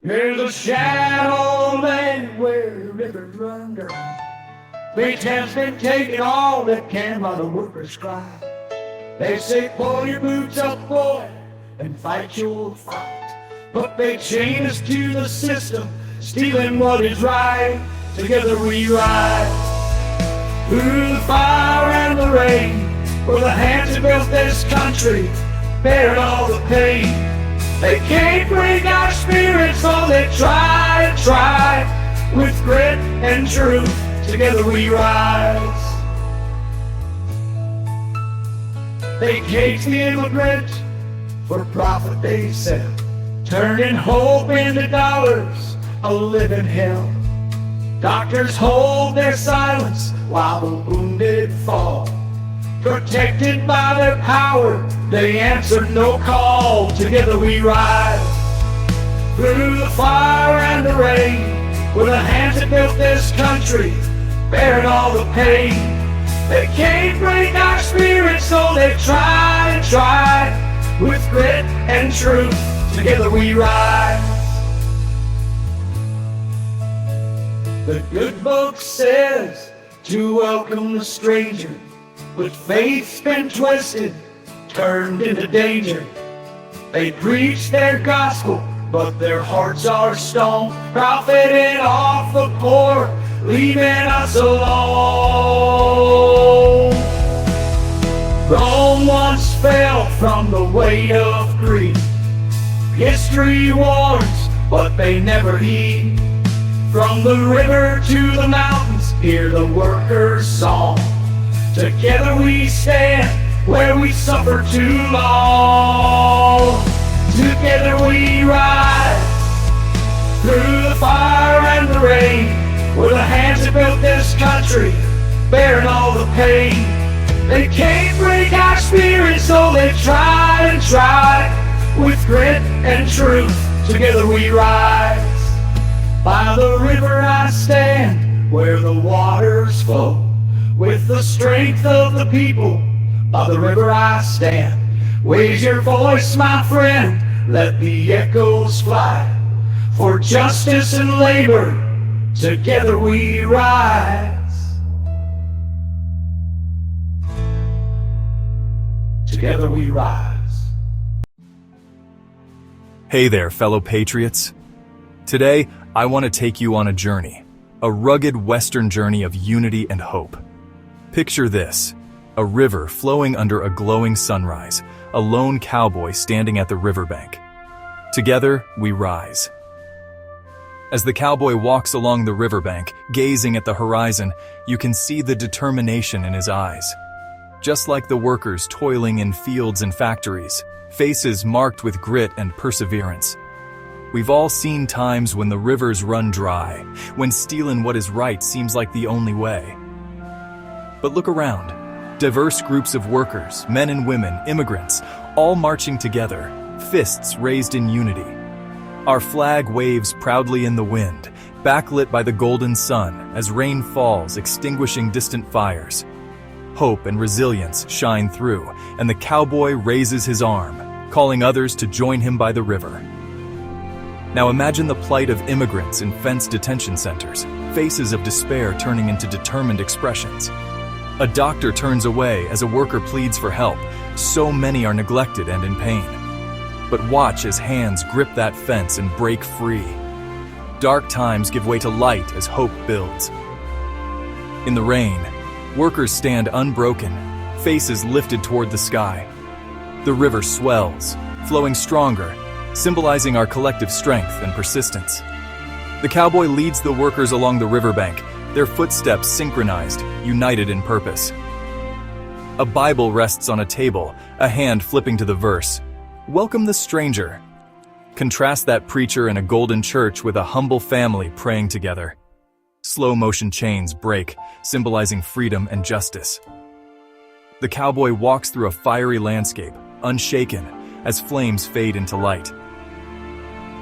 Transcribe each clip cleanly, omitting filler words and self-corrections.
Here's a shadow land where rivers run dry. Big Ten's been taking all they can while the workers cry. They say, pull your boots up, boy, and fight your fight. But they chain us to the system, stealing what is right. Together we ride through the fire and the rain, where the hands that built this country bearing all the pain. They can't break our spirits, so they try and try. With grit and truth, together we rise. They cage the immigrant, for profit they sell, turning hope into dollars, a living hell. Doctors hold their silence while the wounded fall. Protected by their power, they answer no call. Together we rise through the fire and the rain, with the hands that built this country bearing all the pain. They can't break our spirits, so they try and try. With grit and truth, together we rise. The good book says to welcome the stranger, but faith's been twisted, turned into danger. They preach their gospel, but their hearts are stone, profiting off the poor, leaving us alone. Rome once fell from the weight of greed. History warns, but they never heed. From the river to the mountains, hear the workers' song. Together we stand where we suffer too long. Together we rise through the fire and the rain, where the hands that built this country bearing all the pain. They can't break our spirits, so they try and try. With grit and truth, together we rise. By the river I stand, where the waters flow. With the strength of the people, by the river I stand. Raise your voice, my friend, let the echoes fly. For justice and labor, together we rise. Together we rise. Hey there, fellow patriots. Today, I want to take you on a journey, a rugged Western journey of unity and hope. Picture this, a river flowing under a glowing sunrise, a lone cowboy standing at the riverbank. Together, we rise. As the cowboy walks along the riverbank, gazing at the horizon, you can see the determination in his eyes. Just like the workers toiling in fields and factories, faces marked with grit and perseverance. We've all seen times when the rivers run dry, when stealing what is right seems like the only way. But look around. Diverse groups of workers, men and women, immigrants, all marching together, fists raised in unity. Our flag waves proudly in the wind, backlit by the golden sun as rain falls, extinguishing distant fires. Hope and resilience shine through, and the cowboy raises his arm, calling others to join him by the river. Now imagine the plight of immigrants in fenced detention centers, faces of despair turning into determined expressions. A doctor turns away as a worker pleads for help. So many are neglected and in pain. But watch as hands grip that fence and break free. Dark times give way to light as hope builds. In the rain, workers stand unbroken, faces lifted toward the sky. The river swells, flowing stronger, symbolizing our collective strength and persistence. The cowboy leads the workers along the riverbank, their footsteps synchronized, united in purpose. A Bible rests on a table, a hand flipping to the verse, "Welcome the stranger." Contrast that preacher in a golden church with a humble family praying together. Slow motion chains break, symbolizing freedom and justice. The cowboy walks through a fiery landscape, unshaken, as flames fade into light.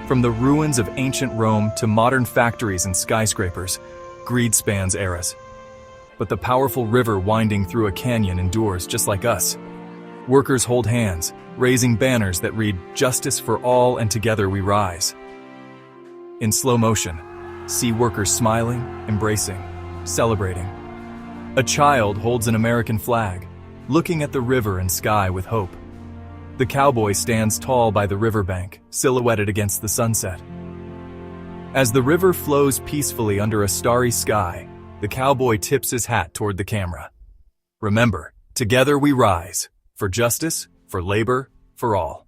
From the ruins of ancient Rome to modern factories and skyscrapers, greed spans eras. But the powerful river winding through a canyon endures just like us. Workers hold hands, raising banners that read, "Justice for all and together we rise." In slow motion, see workers smiling, embracing, celebrating. A child holds an American flag, looking at the river and sky with hope. The cowboy stands tall by the riverbank, silhouetted against the sunset. As the river flows peacefully under a starry sky, the cowboy tips his hat toward the camera. Remember, together we rise, for justice, for labor, for all.